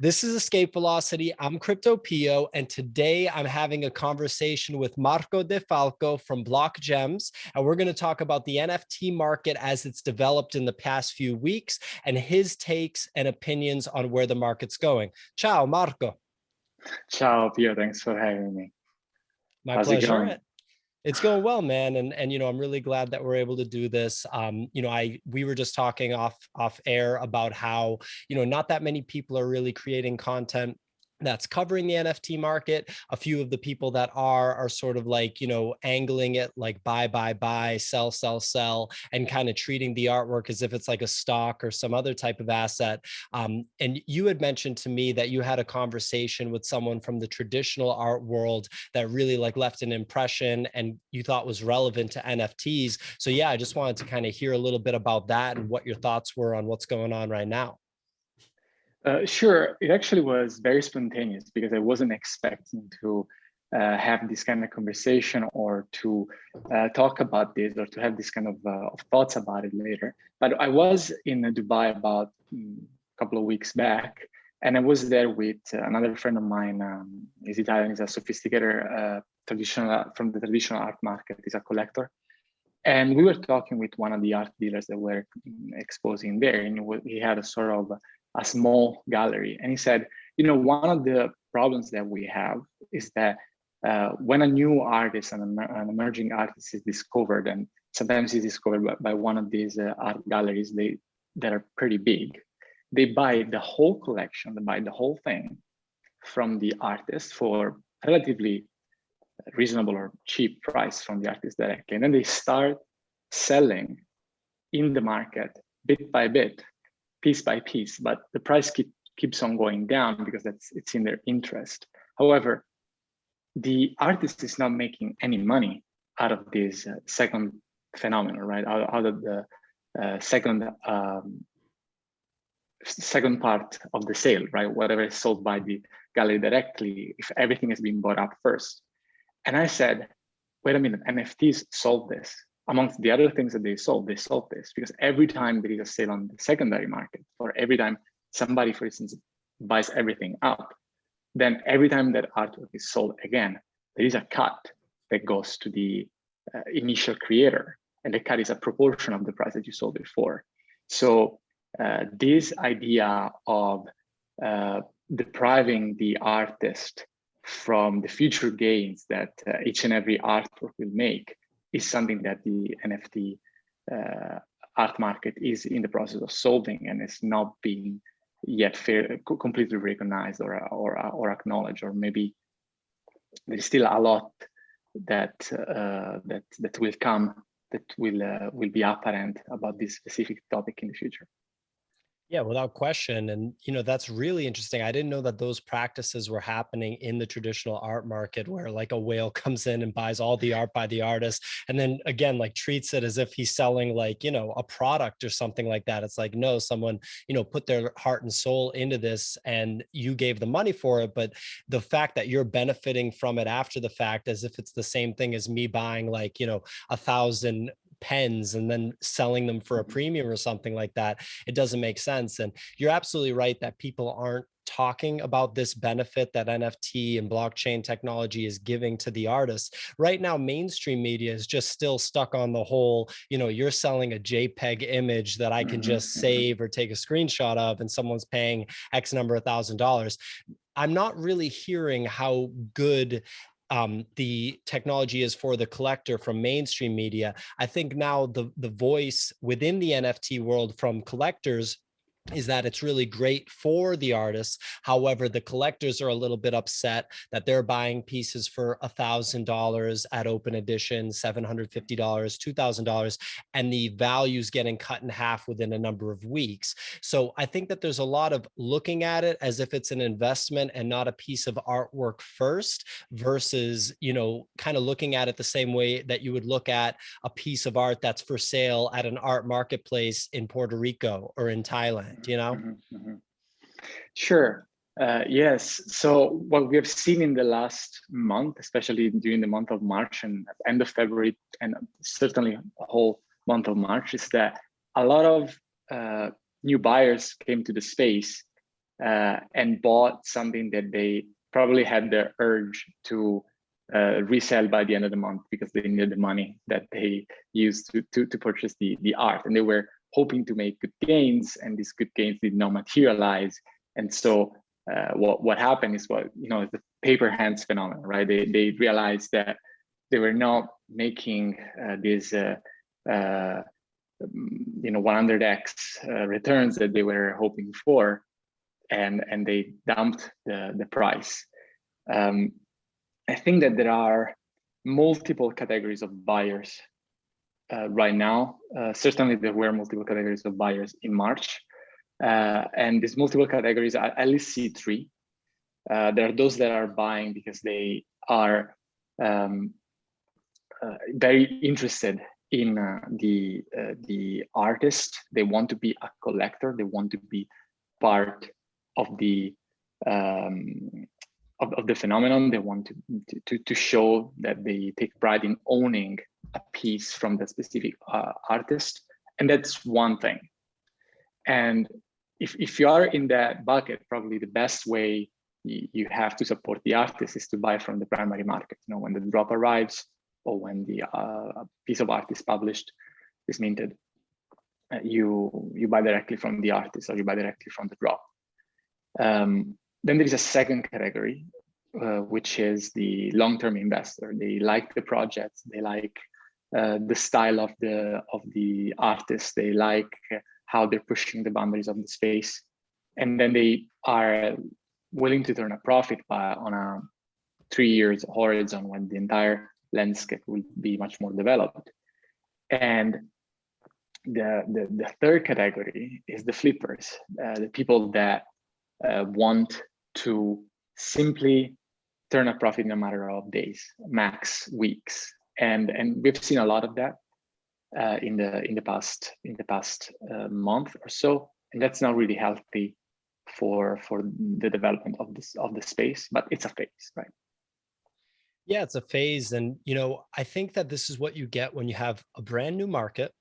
This is Escape Velocity. I'm Crypto Pio, and today I'm having a conversation with Marco De Falco from BlockGems, and we're going to talk about the NFT market as it's developed in the past few weeks and his takes and opinions on where the market's going. Ciao, Marco. Ciao, Pio. Thanks for having me. My How's it pleasure. going? It's going well, man, and I'm really glad that we're able to do this. We were just talking off air about how not that many people are really creating content that's covering the NFT market. A few of the people that are sort of like, angling it like buy, sell, and kind of treating the artwork as if it's like a stock or some other type of asset. And you had mentioned to me that you had a conversation with someone from the traditional art world that really like left an impression and you thought was relevant to NFTs. So yeah, I just wanted to kind of hear a little bit about that and what your thoughts were on what's going on right now. Sure. It actually was very spontaneous because I wasn't expecting to have this kind of conversation or to talk about this or to have this kind of thoughts about it later. But I was in Dubai about a couple of weeks back, and I was there with another friend of mine. He's Italian. He's a sophisticated from the traditional art market. He's a collector. And we were talking with one of the art dealers that were exposing there, and he had a sort of a small gallery. And he said, one of the problems that we have is that when a new artist, an emerging artist is discovered, and sometimes he's discovered by one of these art galleries that are pretty big, they buy the whole collection, they buy the whole thing from the artist for relatively reasonable or cheap price from the artist directly. And then they start selling in the market bit by bit, piece by piece, but the price keeps on going down because it's in their interest. However, the artist is not making any money out of this second phenomenon, right? Out of the second part of the sale, right? Whatever is sold by the gallery directly, if everything has been bought up first. And I said, wait a minute, NFTs solve this. Amongst the other things that they solve this because every time there is a sale on the secondary market, or every time somebody, for instance, buys everything up, then every time that artwork is sold again, there is a cut that goes to the initial creator, and the cut is a proportion of the price that you sold before. So this idea of depriving the artist from the future gains that each and every artwork will make is something that the NFT art market is in the process of solving, and it's not being yet completely recognized or acknowledged, or maybe there's still a lot that will come that will be apparent about this specific topic in the future. Yeah, without question. And, that's really interesting. I didn't know that those practices were happening in the traditional art market where like a whale comes in and buys all the art by the artist. And then again, like treats it as if he's selling like, a product or something like that. It's like, no, someone, put their heart and soul into this and you gave the money for it. But the fact that you're benefiting from it after the fact, as if it's the same thing as me buying like, 1,000 pens and then selling them for a premium or something like that, it doesn't make sense. And you're absolutely right that people aren't talking about this benefit that NFT and blockchain technology is giving to the artists. Right now, mainstream media is just still stuck on the whole, you're selling a JPEG image that I can just save or take a screenshot of, and someone's paying X number of $1,000. I'm not really hearing how good the technology is for the collector from mainstream media. I think now the voice within the NFT world from collectors is that it's really great for the artists. However, the collectors are a little bit upset that they're buying pieces for $1,000 at open edition, $750, $2,000, and the value's getting cut in half within a number of weeks. So I think that there's a lot of looking at it as if it's an investment and not a piece of artwork first, versus, kind of looking at it the same way that you would look at a piece of art that's for sale at an art marketplace in Puerto Rico or in Thailand. Sure. Yes. So what we have seen in the last month, especially during the month of March and at the end of February, and certainly a whole month of March, is that a lot of new buyers came to the space and bought something that they probably had the urge to resell by the end of the month because they needed the money that they used to purchase the art, and they were hoping to make good gains, and these good gains did not materialize. And so what happened is the paper hands phenomenon, right? They realized that they were not making these 100x returns that they were hoping for, and they dumped the price. I think that there are multiple categories of buyers right now. Certainly there were multiple categories of buyers in March. And these multiple categories, I at least see three. There are those that are buying because they are very interested in the artist. They want to be a collector. They want to be part of the phenomenon. They want to show that they take pride in owning a piece from the specific artist, and that's one thing. And if you are in that bucket, probably the best way you have to support the artist is to buy from the primary market. When the drop arrives, or when the piece of art is published, is minted, you buy directly from the artist, or you buy directly from the drop. Then there is a second category, which is the long-term investor. They like the project, they like the style of the artist, they like how they're pushing the boundaries of the space, and then they are willing to turn a profit on a 3 years horizon when the entire landscape will be much more developed. And the third category is the flippers, the people that want to simply turn a profit in a matter of days, max weeks, and we've seen a lot of that in the past month or so, and that's not really healthy for the development of the space, but it's a phase, right? Yeah, it's a phase. And, I think that this is what you get when you have a brand new market.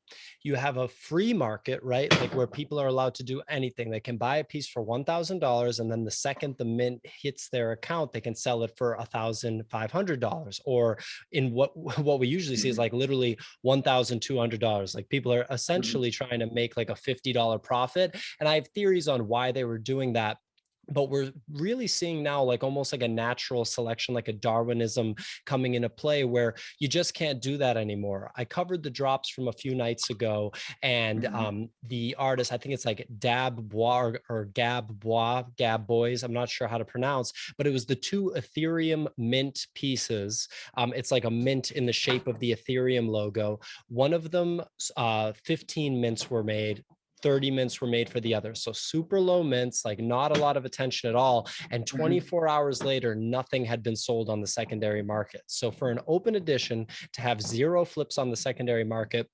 You have a free market, right? Like where people are allowed to do anything. They can buy a piece for $1,000. And then the second the mint hits their account, they can sell it for $1,500. Or in what we usually see is like literally $1,200. Like people are essentially trying to make like a $50 profit. And I have theories on why they were doing that. But we're really seeing now like almost like a natural selection, like a Darwinism coming into play, where you just can't do that anymore. I covered the drops from a few nights ago, and the artist, I think it's like Dab Bois or Gab Boys, I'm not sure how to pronounce, but it was the two Ethereum mint pieces. It's like a mint in the shape of the Ethereum logo. One of them, 15 mints were made. 30 mints were made for the other. So super low mints, like not a lot of attention at all. And 24 hours later, nothing had been sold on the secondary market. So for an open edition to have 0 flips on the secondary market,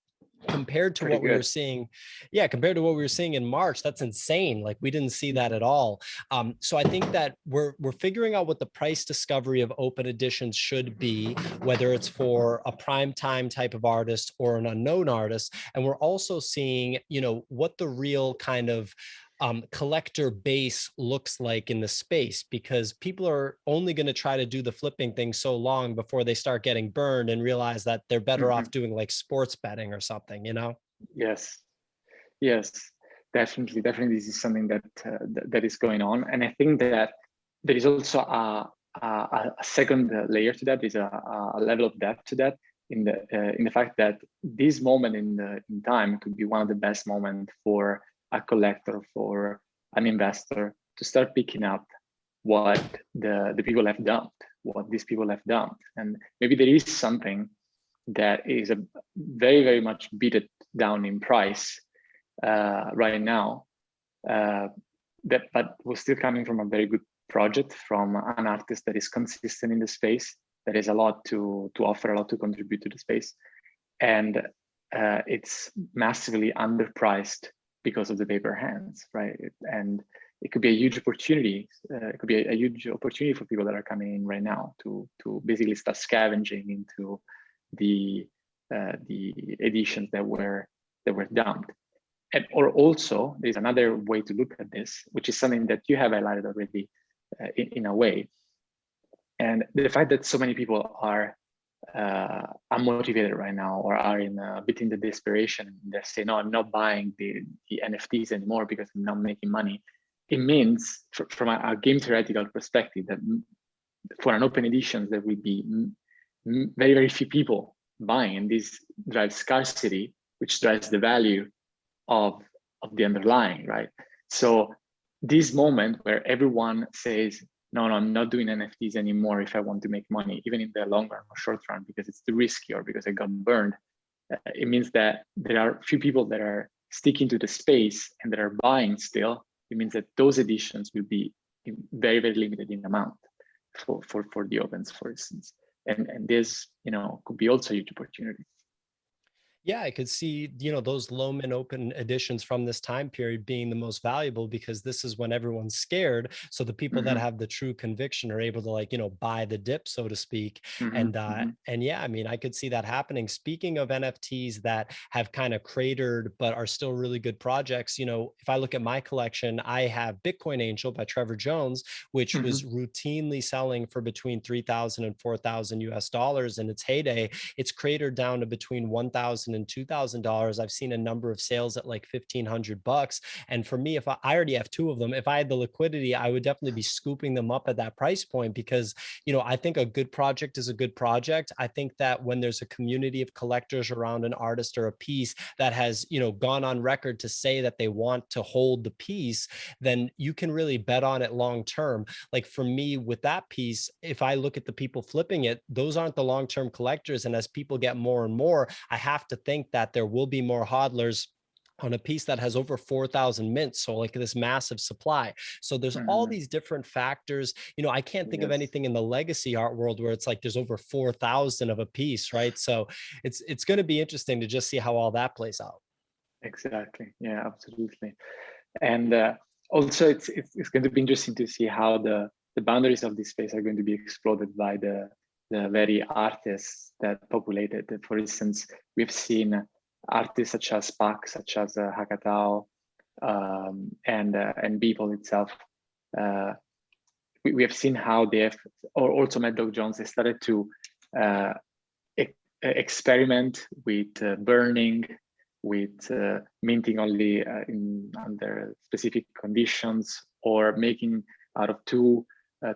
compared to what we were seeing, compared to what we were seeing in March, that's insane. Like we didn't see that at all. So I think that we're figuring out what the price discovery of open editions should be, whether it's for a prime time type of artist or an unknown artist. And we're also seeing, what the real kind of collector base looks like in the space, because people are only going to try to do the flipping thing so long before they start getting burned and realize that they're better off doing like sports betting or something, Yes, definitely. This is something that is going on, and I think that there is also a second layer to that. There's a level of depth to that in the fact that this moment in time could be one of the best moments for a collector, for an investor, to start picking up what the people have dumped, what these people have dumped. And maybe there is something that is a very, very much beat down in price right now, but was still coming from a very good project, from an artist that is consistent in the space, that has a lot to offer, a lot to contribute to the space. And it's massively underpriced because of the paper hands, right? And it could be a huge opportunity. It could be a huge opportunity for people that are coming in right now to basically start scavenging into the editions that were dumped. or also there's another way to look at this, which is something that you have highlighted already in a way. And the fact that so many people are unmotivated right now, or are in a bit in the desperation, they say, no, I'm not buying the NFTs anymore because I'm not making money. It means from a game theoretical perspective that for an open edition, there will be very, very few people buying, and this drives scarcity, which drives the value of the underlying, right? So this moment where everyone says, no, I'm not doing NFTs anymore if I want to make money, even in the long run or short run, because it's too risky or because I got burned. It means that there are few people that are sticking to the space and that are buying still. It means that those editions will be very, very limited in amount for the opens, for instance. And this, could be also a huge opportunity. Yeah, I could see, those low min open editions from this time period being the most valuable, because this is when everyone's scared. So the people that have the true conviction are able to buy the dip, so to speak. And yeah, I mean, I could see that happening. Speaking of NFTs that have kind of cratered but are still really good projects, if I look at my collection, I have Bitcoin Angel by Trevor Jones, which was routinely selling for between 3,000 and 4,000 US dollars in its heyday. It's cratered down to between 1,000 and $2,000. I've seen a number of sales at like $1,500. And for me, if I already have two of them, if I had the liquidity, I would definitely be scooping them up at that price point, because, I think a good project is a good project. I think that when there's a community of collectors around an artist or a piece that has, gone on record to say that they want to hold the piece, then you can really bet on it long term. Like for me with that piece, if I look at the people flipping it, those aren't the long-term collectors. And as people get more and more, I have to think that there will be more hodlers on a piece that has over 4,000 mints. So like this massive supply. So there's all these different factors. I can't think of anything in the legacy art world where it's like there's over 4,000 of a piece, right? So it's going to be interesting to just see how all that plays out. Exactly. Yeah, absolutely. And also it's going to be interesting to see how the boundaries of this space are going to be exploded by the very artists that populated it. For instance, we've seen artists such as Pak, such as Hakatao, and Beeple itself. We have seen how they have, or also Mad Dog Jones, they started to experiment with burning, with minting only under specific conditions, or making out of two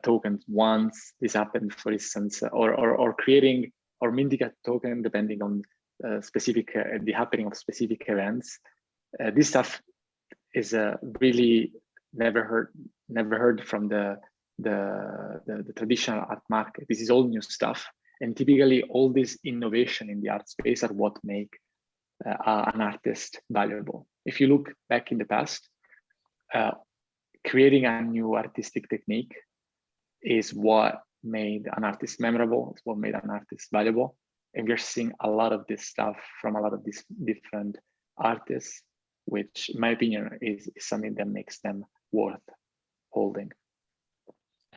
tokens once. This happened, for instance, or creating or minting a token depending on specific the happening of specific events. This stuff is really never heard from the traditional art market. This is all new stuff, and typically all this innovation in the art space are what make an artist valuable. If you look back in the past, creating a new artistic technique is what made an artist memorable. It's what made an artist valuable. And we're seeing a lot of this stuff from a lot of these different artists, which in my opinion is something that makes them worth holding.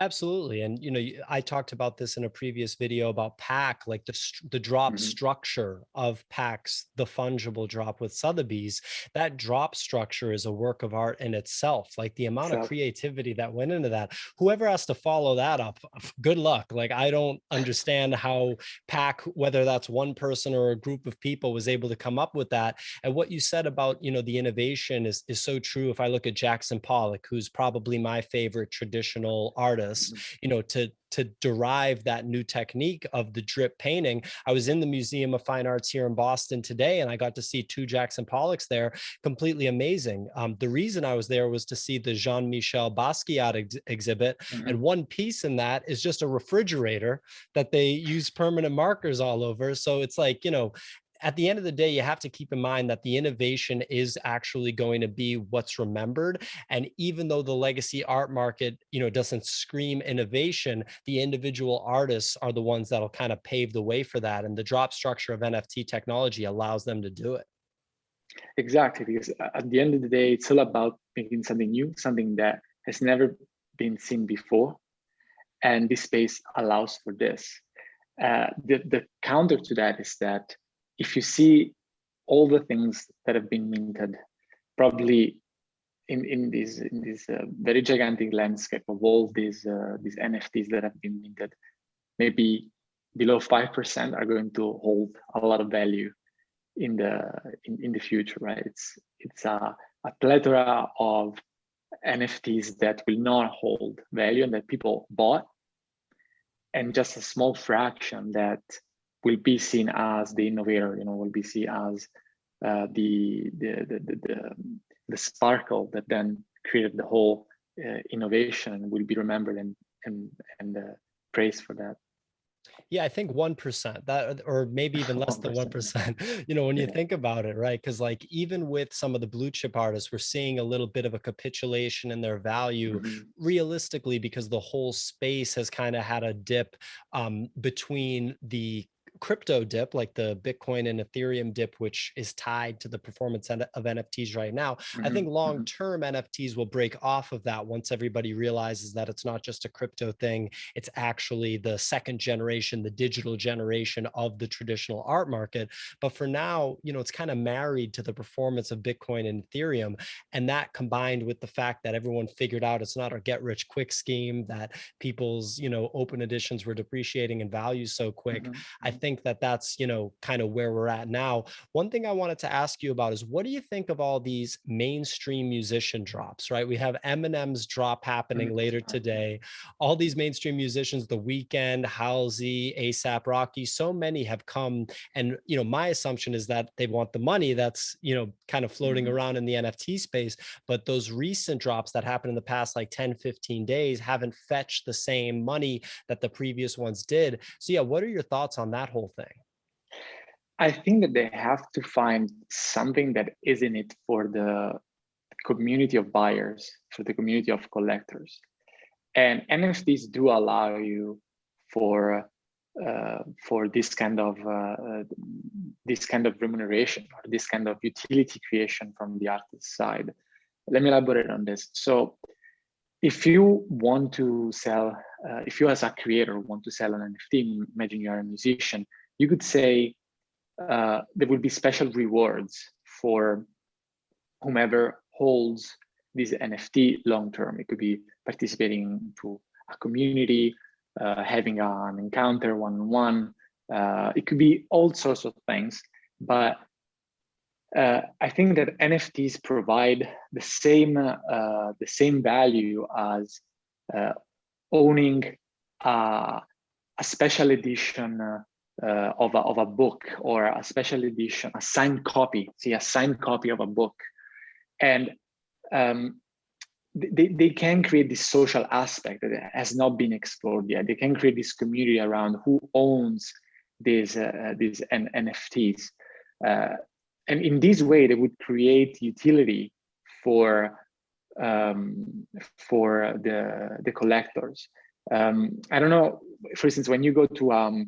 Absolutely. And, I talked about this in a previous video about Pack, like the drop structure of Pack's, the fungible drop with Sotheby's. That drop structure is a work of art in itself. Like the amount of creativity that went into that, whoever has to follow that up, good luck. Like, I don't understand how Pack, whether that's one person or a group of people, was able to come up with that. And what you said about, the innovation is so true. If I look at Jackson Pollock, who's probably my favorite traditional artist, to derive that new technique of the drip painting. I was in the Museum of Fine Arts here in Boston today, and I got to see two Jackson Pollocks there, completely amazing. The reason I was there was to see the Jean-Michel Basquiat exhibit, and one piece in that is just a refrigerator that they use permanent markers all over. So it's like, at the end of the day, you have to keep in mind that the innovation is actually going to be what's remembered. And even though the legacy art market, doesn't scream innovation, the individual artists are the ones that'll kind of pave the way for that. And the drop structure of NFT technology allows them to do it. Exactly, because at the end of the day, it's all about making something new, something that has never been seen before. And this space allows for this. The counter to that is that if you see all the things that have been minted probably in this very gigantic landscape of all these NFTs that have been minted, maybe below 5% are going to hold a lot of value in the future, right? It's a plethora of NFTs that will not hold value and that people bought, and just a small fraction that will be seen as the innovator, will be seen as the sparkle that then created the whole innovation, will be remembered and praised for that. Yeah, I think 1%, that, or maybe even less than 1%, when you think about it, right? Because like even with some of the blue chip artists, we're seeing a little bit of a capitulation in their value realistically, because the whole space has kind of had a dip between the crypto dip, like the Bitcoin and Ethereum dip, which is tied to the performance of NFTs right now. I think long-term NFTs will break off of that once everybody realizes that it's not just a crypto thing, it's actually the second generation, the digital generation of the traditional art market. But for now, it's kind of married to the performance of Bitcoin and Ethereum. And that combined with the fact that everyone figured out it's not a get rich quick scheme, that people's, open editions were depreciating in value so quick. I think that that's, kind of where we're at now. One thing I wanted to ask you about is, what do you think of all these mainstream musician drops, right? We have Eminem's drop happening later today. All these mainstream musicians, The Weeknd, Halsey, A$AP Rocky, so many have come. And, my assumption is that they want the money that's, kind of floating around in the NFT space. But those recent drops that happened in the past, like 10, 15 days, haven't fetched the same money that the previous ones did. So yeah, what are your thoughts on that whole thing? I think that they have to find something that is in it for the community of buyers, for the community of collectors. And NFTs do allow you for this kind of remuneration, or this kind of utility creation from the artist side. Let me elaborate on this. So if you want to sell, if you as a creator want to sell an NFT, imagine you're a musician, you could say there would be special rewards for whomever holds this NFT long term. It could be participating to a community, having an encounter one-on-one. It could be all sorts of things, but I think that NFTs provide the same value as owning a special edition of a book, or a special edition, a signed copy of a book. And they can create this social aspect that has not been explored yet. They can create this community around who owns these NFTs. And in this way, they would create utility for the collectors. I don't know, for instance, when you go to a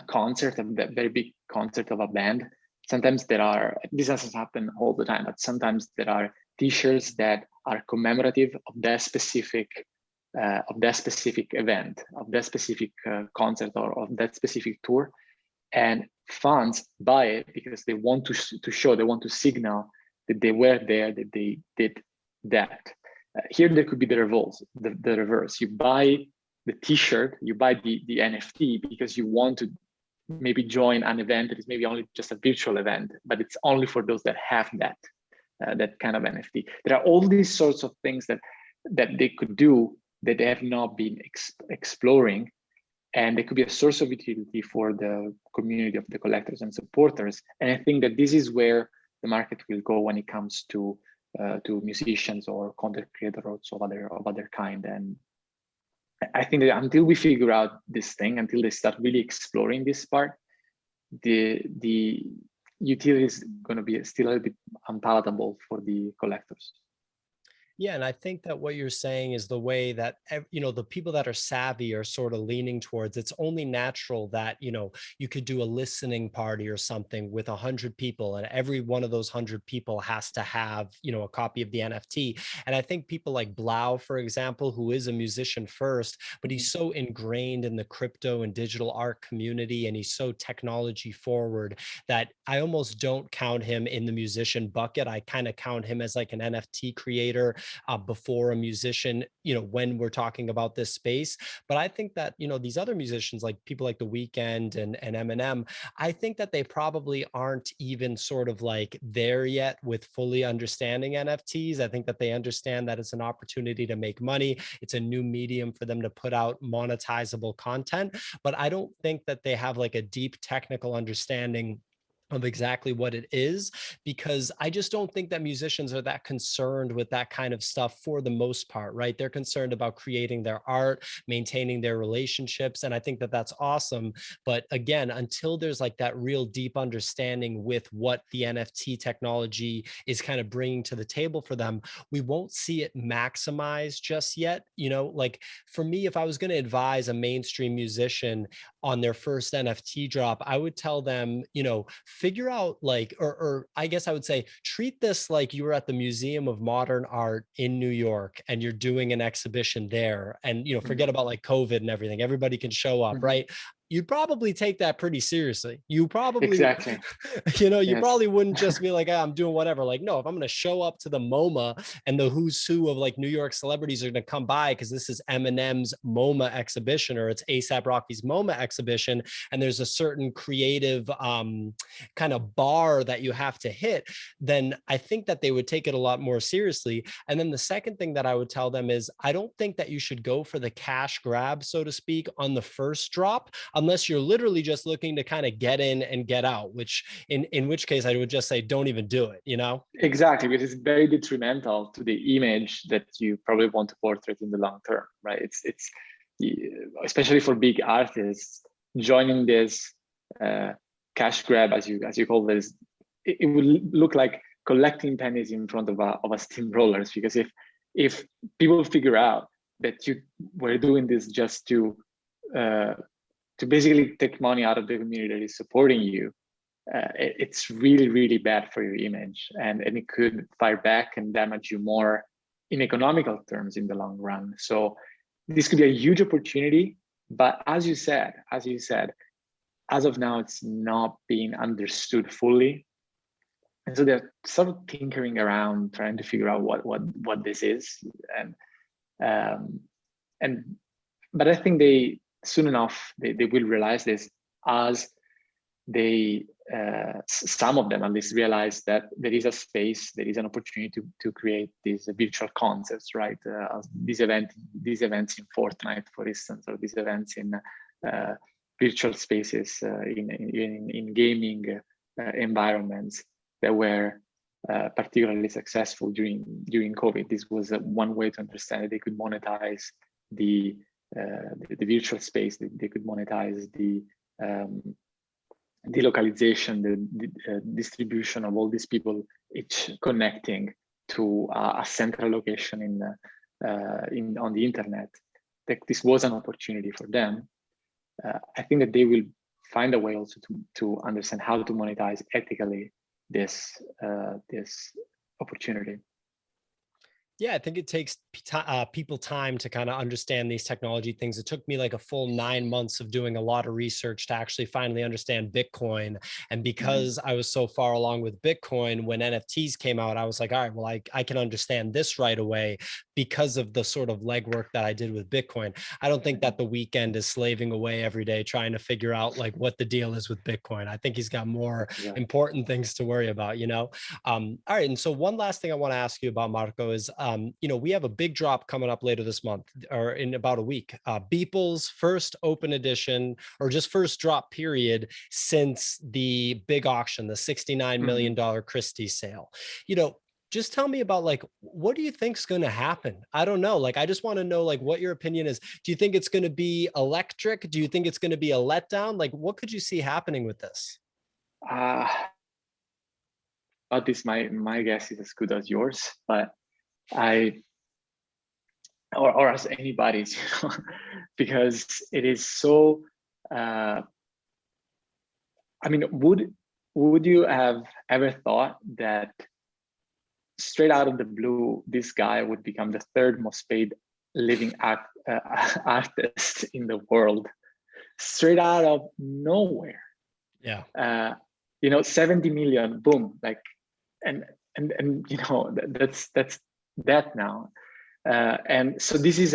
concert, a very big concert of a band, sometimes this doesn't happen all the time, but sometimes there are t-shirts that are commemorative of that specific event, of that specific concert, or of that specific tour. And fans buy it because they want to show, they want to signal that they were there, that they did that. Here there could be the reverse. You buy the t-shirt, you buy the NFT because you want to maybe join an event that is maybe only just a virtual event, but it's only for those that have that kind of NFT. There are all these sorts of things that they could do that they have not been exploring, and they could be a source of utility for the community of the collectors and supporters. And I think that this is where the market will go when it comes to musicians or content creators of other kind. And I think that until we figure out this thing, until they start really exploring this part, the utility is going to be still a little bit unpalatable for the collectors. Yeah, and I think that what you're saying is the way that the people that are savvy are sort of leaning towards. It's only natural that you could do a listening party or something with 100 people, and every one of those 100 people has to have a copy of the NFT. And I think people like Blau, for example, who is a musician first, but he's so ingrained in the crypto and digital art community, and he's so technology forward that I almost don't count him in the musician bucket. I kind of count him as like an NFT creator before a musician, when we're talking about this space. But I think that, these other musicians, like people like The Weeknd and Eminem, I think that they probably aren't even sort of like there yet with fully understanding NFTs. I think that they understand that it's an opportunity to make money. It's a new medium for them to put out monetizable content. But I don't think that they have like a deep technical understanding of exactly what it is, because I just don't think that musicians are that concerned with that kind of stuff for the most part, right? They're concerned about creating their art, maintaining their relationships, and I think that that's awesome. But again, until there's like that real deep understanding with what the NFT technology is kind of bringing to the table for them, we won't see it maximized just yet. Like for me, if I was going to advise a mainstream musician on their first NFT drop, I would tell them, figure out like, or I guess I would say, treat this like you were at the Museum of Modern Art in New York and you're doing an exhibition there. And, forget Mhm. about like COVID and everything. Everybody can show up, Mhm. right? You'd probably take that pretty seriously. You probably, Exactly. you Yes. probably wouldn't just be like, I'm doing whatever. Like, no, if I'm going to show up to the MoMA and the who's who of like New York celebrities are going to come by because this is Eminem's MoMA exhibition or it's ASAP Rocky's MoMA exhibition, and there's a certain creative kind of bar that you have to hit, then I think that they would take it a lot more seriously. And then the second thing that I would tell them is I don't think that you should go for the cash grab, so to speak, on the first drop, unless you're literally just looking to kind of get in and get out, which in which case I would just say don't even do it. Exactly, because it's very detrimental to the image that you probably want to portray in the long term, right? It's especially for big artists joining this uh, cash grab, as you call this. It would look like collecting pennies in front of a steamrollers, because if people figure out that you were doing this just uh, to basically take money out of the community that is supporting you, it's really, really bad for your image, and it could fire back and damage you more in economical terms in the long run. So this could be a huge opportunity, but as you said, as of now, it's not being understood fully. And so they're sort of tinkering around, trying to figure out what this is. Um, and but I think they soon enough they will realize this, as they some of them at least realize that there is a space, there is an opportunity to create these virtual concepts, right? These events in Fortnite, for instance, or these events in uh, virtual spaces in gaming environments that were particularly successful during COVID. This was one way to understand it. They could monetize the virtual space. They could monetize the localization, the distribution of all these people, each connecting to a central location in on the internet. That this was an opportunity for them. I think that they will find a way also to understand how to monetize ethically this opportunity. Yeah, I think it takes people time to kind of understand these technology things. It took me like a full 9 months of doing a lot of research to actually finally understand Bitcoin. And Mhm. because I was so far along with Bitcoin, when NFTs came out, I was like, all right, well, I can understand this right away because of the sort of legwork that I did with Bitcoin. I don't think that The Weeknd is slaving away every day trying to figure out like what the deal is with Bitcoin. I think he's got more Yeah. important things to worry about. All right. And so one last thing I want to ask you about, Marco, is, we have a big drop coming up later this month or in about a week. Beeple's first open edition or just first drop period since the big auction, the $69 Mhm. million Christie sale. You know, just tell me about like, what do you think's going to happen? I don't know. Like, I just want to know like what your opinion is. Do you think it's going to be electric? Do you think it's going to be a letdown? Like, what could you see happening with this? But this my guess is as good as yours. But I or as anybody's, because it is so. I mean, would you have ever thought that straight out of the blue, this guy would become the third most paid living artist in the world, straight out of nowhere? Yeah. 70 million, boom, like, and that's that now. And so this is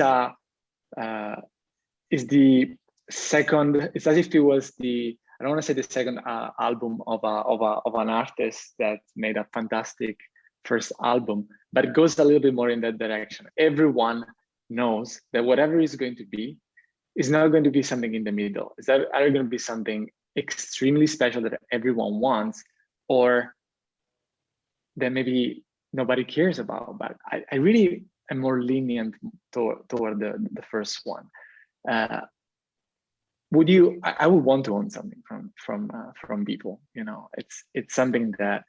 the second. It's as if it was the, I don't want to say the second album of an artist that made a fantastic first album, but it goes a little bit more in that direction. Everyone knows that whatever is going to be is not going to be something in the middle. It's either going to be something extremely special that everyone wants, or that maybe nobody cares about. But I really am more lenient toward the first one. Would you? I would want to own something from people. It's something that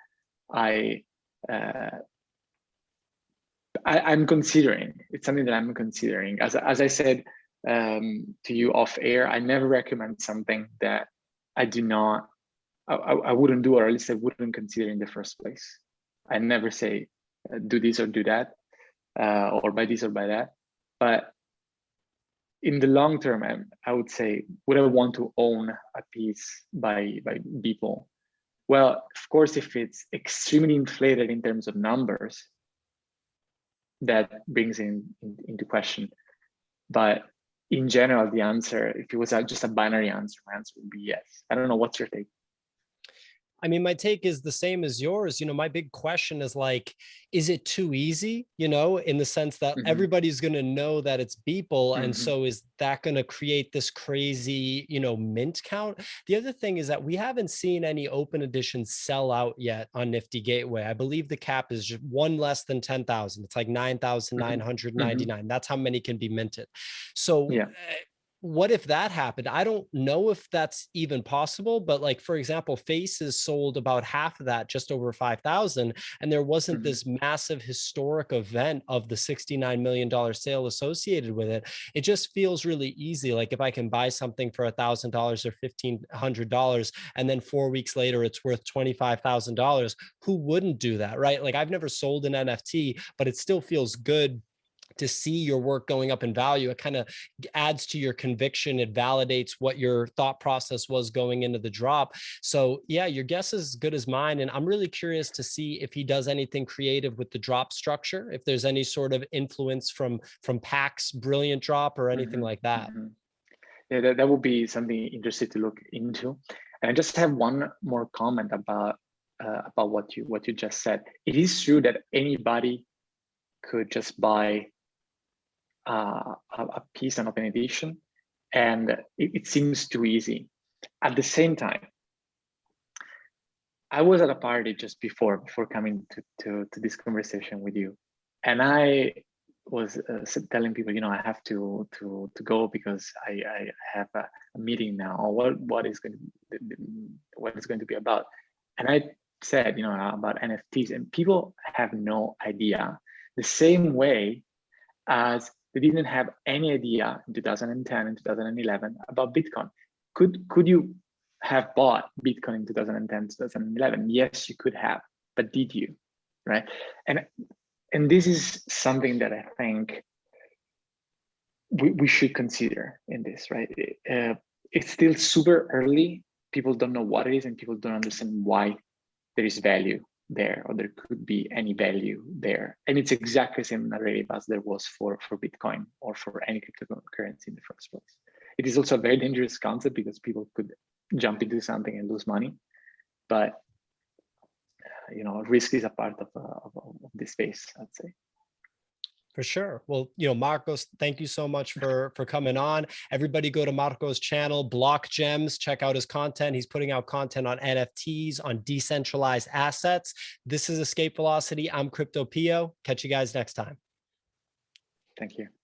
I'm considering. It's something that I'm considering. As I said to you off air, I never recommend something that I wouldn't do, or at least I wouldn't consider in the first place. I never say do this or do that, or buy this or buy that. But in the long term, I would say, would I want to own a piece by people? Well, of course, if it's extremely inflated in terms of numbers, that brings into question. But in general, the answer, if it was just a binary answer, my answer would be yes. I don't know, what's your take? I mean, my take is the same as yours. My big question is like, is it too easy, in the sense that everybody's going to know that it's Beeple. And so is that going to create this crazy, mint count? The other thing is that we haven't seen any open editions sell out yet on Nifty Gateway. I believe the cap is just one less than 10,000. It's like 9,999. That's how many can be minted. So yeah. What if that happened? I don't know if that's even possible, but like, for example, Faces sold about half of that, just over 5,000. And there wasn't this massive historic event of the $69 million sale associated with it. It just feels really easy. Like if I can buy something for $1,000 or $1,500, and then 4 weeks later, it's worth $25,000, who wouldn't do that, right? Like I've never sold an NFT, but it still feels good to see your work going up in value. It kind of adds to your conviction. It validates what your thought process was going into the drop. So yeah, your guess is as good as mine. And I'm really curious to see if he does anything creative with the drop structure, if there's any sort of influence from Pack's brilliant drop or anything like that. Yeah, that would be something interesting to look into. And I just have one more comment about what you just said. It is true that anybody could just buy a piece, an open edition, and it seems too easy. At the same time, I was at a party just before coming to this conversation with you, and I was telling people, I have to go because I have a meeting now. What is going to be about? And I said, about NFTs, and people have no idea. The same way as they didn't have any idea in 2010 and 2011 about Bitcoin. Could you have bought Bitcoin in 2010, 2011? Yes, you could have, but did you? Right? And this is something that I think we should consider in this, right? It's still super early. People don't know what it is, and people don't understand why there is value there, or there could be any value there. And it's exactly the same narrative as there was for Bitcoin or for any cryptocurrency in the first place. It is also a very dangerous concept because people could jump into something and lose money. But risk is a part of this space, I'd say. For sure. Well, Marcos, thank you so much for coming on. Everybody go to Marco's channel, BlockGems, check out his content. He's putting out content on NFTs, on decentralized assets. This is Escape Velocity. I'm Crypto Pio. Catch you guys next time. Thank you.